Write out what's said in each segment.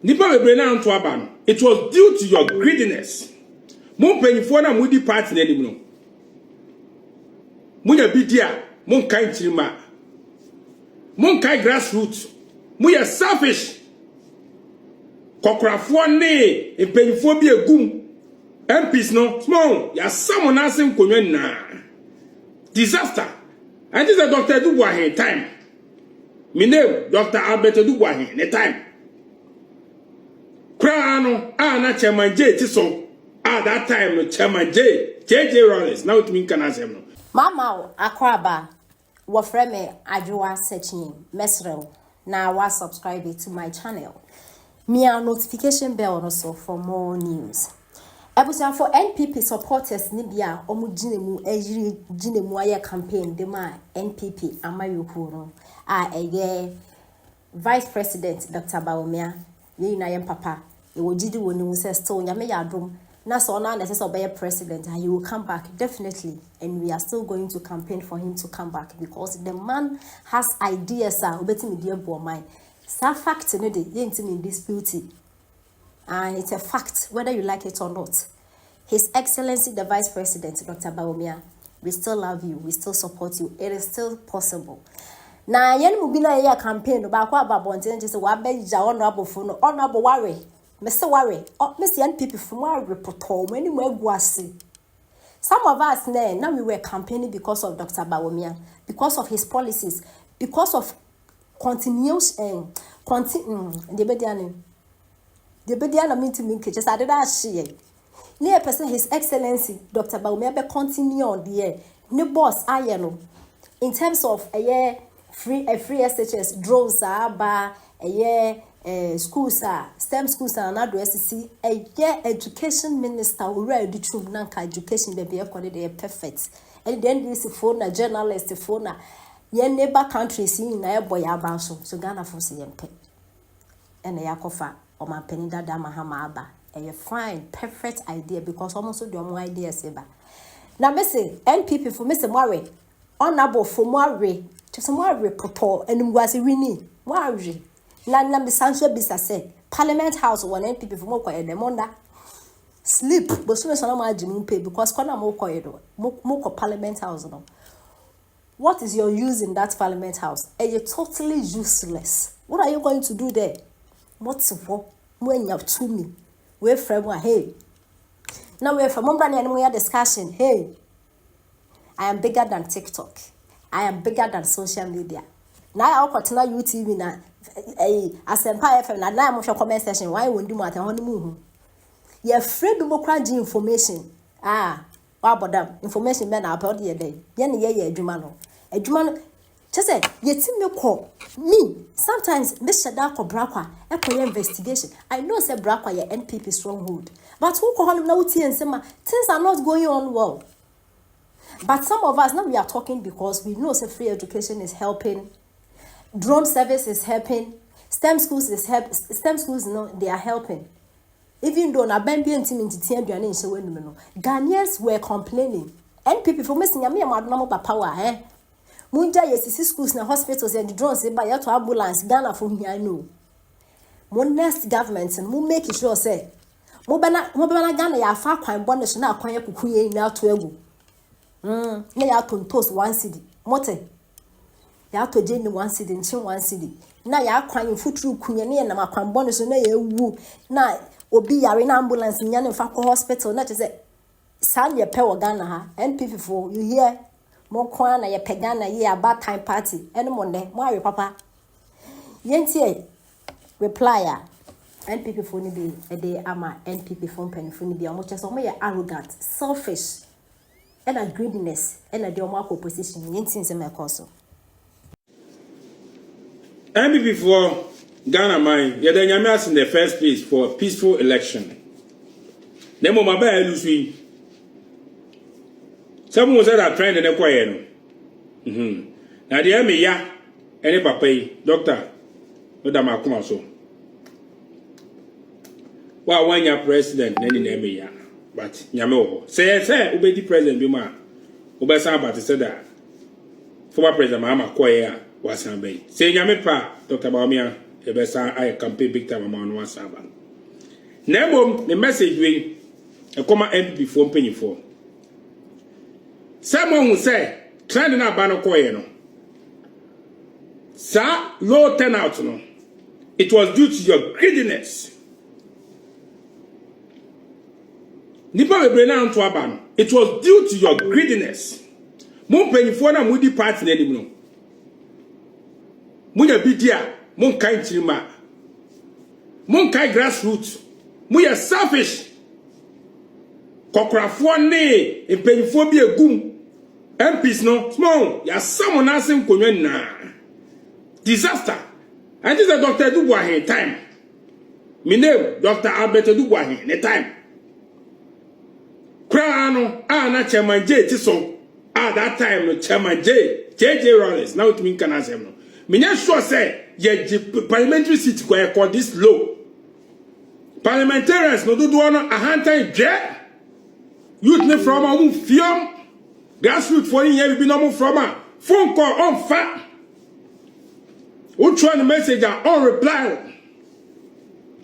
Nipa bebre na anto aba no. It was due to your greediness. Mo mpanyifo na mo di party na anim no. Mo ya bidia, mo nkan chirima. Mo nkan grassroots. Mo ya selfish. Kokrafo ne mpanyifo bi egum. MPs no small ya someone asem konwa na. Disaster. And this is Dr. Dubois time. My name Dr. Albert Dubois ne time. Krano na Chairman J Tiso. That time no Chairman JJ Rollins. Now it mean can asem no. Mama akwaba wo frame adwoa searching mesrel na wa subscribe to my channel. Me a notification bell also for more news. Ebusia for NPP supporters ni bia omu ginemu ejiri ginemu aye campaign de ma NPP amayoku no eye Vice President Dr. Bawumia ye na yem papa e wo gidi woni mu se still nyame ya adom na so na necessary obey president and he will come back definitely, and we are still going to campaign for him to come back because the man has ideas obeti me dear boy mind. Sa fact no dey in dispute. And it's a fact, whether you like it or not. His Excellency, the Vice President, Dr. Bawumia, we still love you, we still support you. It is still possible. Now, yen mubina ya campaign, ba kwa ba bonten just wa be ja honorable phone, honorable worry. Mr. Worry, Miss NPP from our report, when you were guasi. Some of us now we were campaigning because of Dr. Bawumia, because of his policies, because of continuous the bediana meeting just added that she near person His Excellency Dr. Bawumia be continue on the air. New boss ayeno in terms of a year free SHS drones ba a year schools STEM schools and SCC a year education minister already true nanka education be be perfect. And then this phone a journalist phone ye neighbor countries in na boy abanso so Ghana for CMP and yakofa o man penida da mahama aba a fine perfect idea because almost do more ideas eba na me say NPP for me say worry honorable for more to some more report and ngwase wini worry na me sanso bisa say Parliament House one NPP for more kwa edemonda sleep but so so na ma ajimu pay because kona mo kwa edo mo Parliament House no. What is your use in that Parliament House? And you're totally useless. What are you going to do there? What's for? When you have to me, we're from hey. Now we're from Mumbrani discussion. Hey, I am bigger than TikTok. I am bigger than social media. Now I'll continue UTV na as Empire FM. Now I'm on comment section. Why won't do matter on the moon? You're afraid to go information. About them information men about the day. Ye Jumano. A Jumano just said, yet me call me. Sometimes Mr. Darko Brakwa, a investigation. I know say Brakwa your NPP stronghold. But who call him now and say things are not going on well. But some of us now we are talking because we know say free education is helping, drone service is helping, STEM schools they are helping. Even though na ben bien team into tia duane nse wenu no Ghanaians were complaining NPP for missing me amadona mo power munja yesisi schools na hospitals and drones e ba yato ambulance Ghana for hia no mo next government mo make sure say mo bana Ghana ya fa kwan bonus na akwan akuku ye na ato egu na ya tontos 1 cedi mote ya to jeni 1 cedi nchin 1 cedi na ya kwan futuru kunye na na akwan bonus na ya ewu na obi yare na ambulance nyane fa ko hospital na say san ye pe wo Ghana ha NPP for you hear mo kwa na ye pe Ghana ye about time party ene mo ne mo awe papa yentie reply NPP for ni be e dey ama NPP for pen for ni be mo che so mo ye arrogant selfish and a greediness and a de mo opposition yentie se me koso NPP for Ghana man, yeah, then you're in the first place for a peaceful election. Then my bad lose. Someone said that trend in the choir. Now the enemy, yeah, any papa, doctor, Madame Akuma so. Well, when you're president, then in the enemy, yeah, but Yamo say, obey the president, be man. Obey somebody said that. Former president, Mama Choir was somebody. Say, Yamepa, Dr. Bawumia. besa I campaign big time amount no asaba na ebom the message we e koma NPP for penny for someone who say trend na ba no koye no sa low turnout no it was due to your greediness. Nipa bebre na nto aba no it was due to your greediness. Mon penifo na mudi party na nim no. Munya bidia mon kan chirima. Mon kan grassroots. Munya selfish. Kokrafo ne penifo bi egum. MPs no small ya someone asem konwa na. Disaster. And this is Dr. Dubois time. My name Dr. Albert Dubois ne time. Krano na Chairman J Tison. At that time, no Chairman J.J. Rollins. Now it means can I say no. Me not sure say parliamentary seat go call this low. Parliamentarians no do one a hand time jet. Youth ne from a film. Grassroots for here be no from a phone call on fat. Who try the message on reply.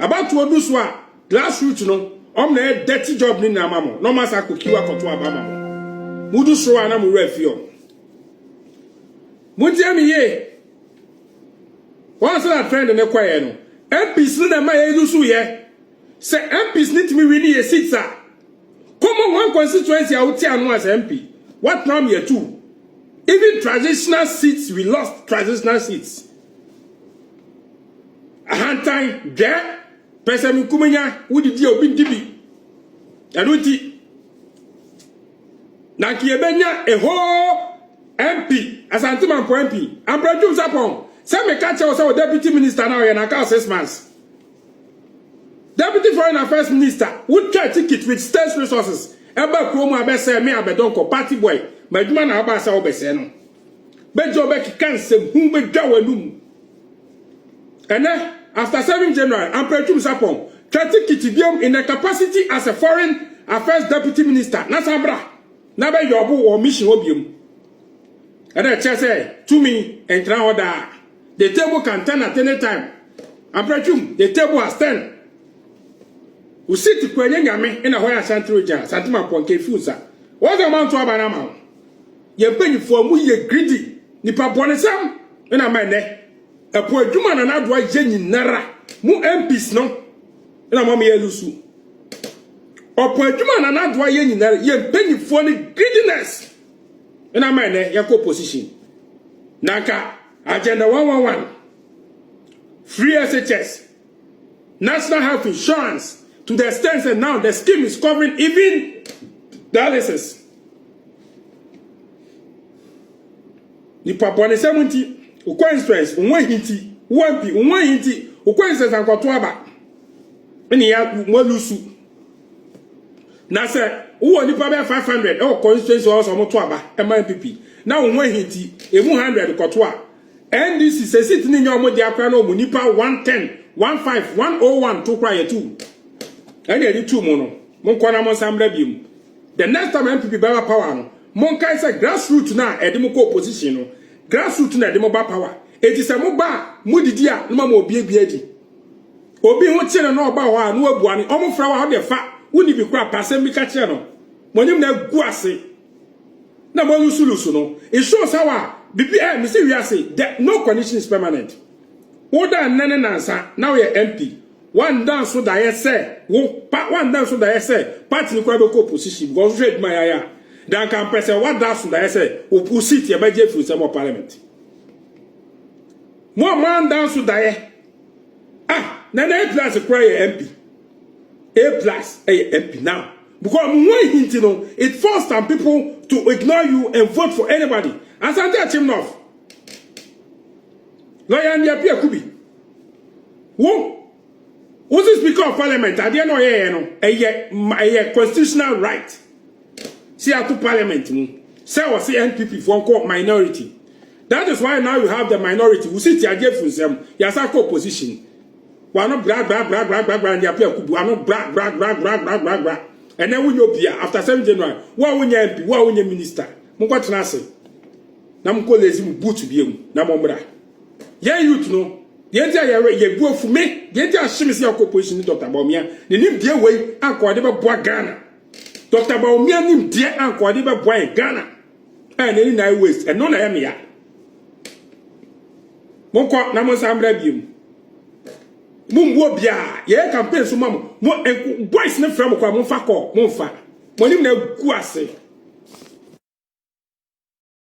About to do so grassroots no. Na dirty job ni na mamo. No masa kukiwa koto abama. Mudu so ana mu refio. Mutia mi ye. One say friend ne kwaye no. MPs ni na ma ye do so ye. Say MPs need me win ye seats ah. Come one constituency out here no as MP. What now me two? Even transitional seats we lost transitional seats. A hand time get person kumenya wudi di obi dibi. Anuti na kiebenya a whole MP asante man for MP Ambraju Sapon say me catch us our deputy minister now na ka 6 months. Deputy Foreign Affairs Minister would try ticket with state resources. Eba kromo abese me abedonko party boy. Maduma na aba sa obese no. Bejo be kikan hu be dwa wanum. Ene after serving general Ambraju Sapon try ticket biom in a capacity as a foreign affairs deputy minister. Na sabra. Na be yobu or mission obium. And I say to me and try order. The table can turn at any time. Ambraju, the table has 10. We sit to kwenye nyame in a hoya santiroja, santima ponke fusa. What's the amount to abanama? Ye penny for mu ye greedy. Nipa bonesam in a mane. A poor human and adwa jenny nara. Mu MPs no. In a mommy elusu. Or poor human and adwa yenny nara. Ye penny for the greediness. In a mane, yako position. Naka, agenda 111. Free SHS. National health insurance. To the extent that now the scheme is covering even dialysis. Nipa bone 70 ukwenstress unwa hinti wampi unwa hinti ukwenstress ankoto aba eni ya molusu na se uwo nipa be 500 e constituency also moto aba NPP na unwa hinti emu 100 koto a NDC se sit ni nyomo di akra na omu nipa 110 15 101 to kra ye 2 and the two mono, Monkwana Monsambra Bium. The next time MPP Baba Power, Monkai say grassroots now a democratic opposition, grassroots na demoba power. It is a moba, Mudidia, no more BBAD. Obi won't tell no about no one, almost flower on the fat, wouldn't be crap, Passemica channel. When you know Guase. No more solution. It shows how BPM, Mr. say that no condition is permanent. Order and Nananasa, now you're MP. One dance so that I say, one dance so that I say, party incredible position, because read my aya. Then can press what dance so that I say, who sit here by Jeff with some more parliament. More man dance so that then A plus a prayer MP. A plus a MP now. Because one hint, you know, it forced some people to ignore you and vote for anybody. As I tell him off. Lawyer Nia Kubi. Whoa. Who's the Speaker of Parliament? I didn't know a constitutional right. See how to Parliament. Say was the NPP for court minority. That is why now you have the minority who sit here for them. Yasako opposition. Why not brag, and you appear kubu. Why not brag. And then when you appear after 7 January, why when you MP, why when you minister? Mukwa nase. Na mko lezi mbutu biemu. Na mombra. Yeah, youth no. Yenti ye bu afume. Yenti ashimisi ya opposition Dr. Bawumia. Ni nim die way anko ade be boa Ghana. Dr. Bawumia nim die anko ade be boa Ghana. Ni na waste. No na ya me ya. Monko na mo sambra biom. Mumbo bia ye campaign so mam mo boys ne fra mo kwa mo fa call mo fa. Mo nim na gu ase.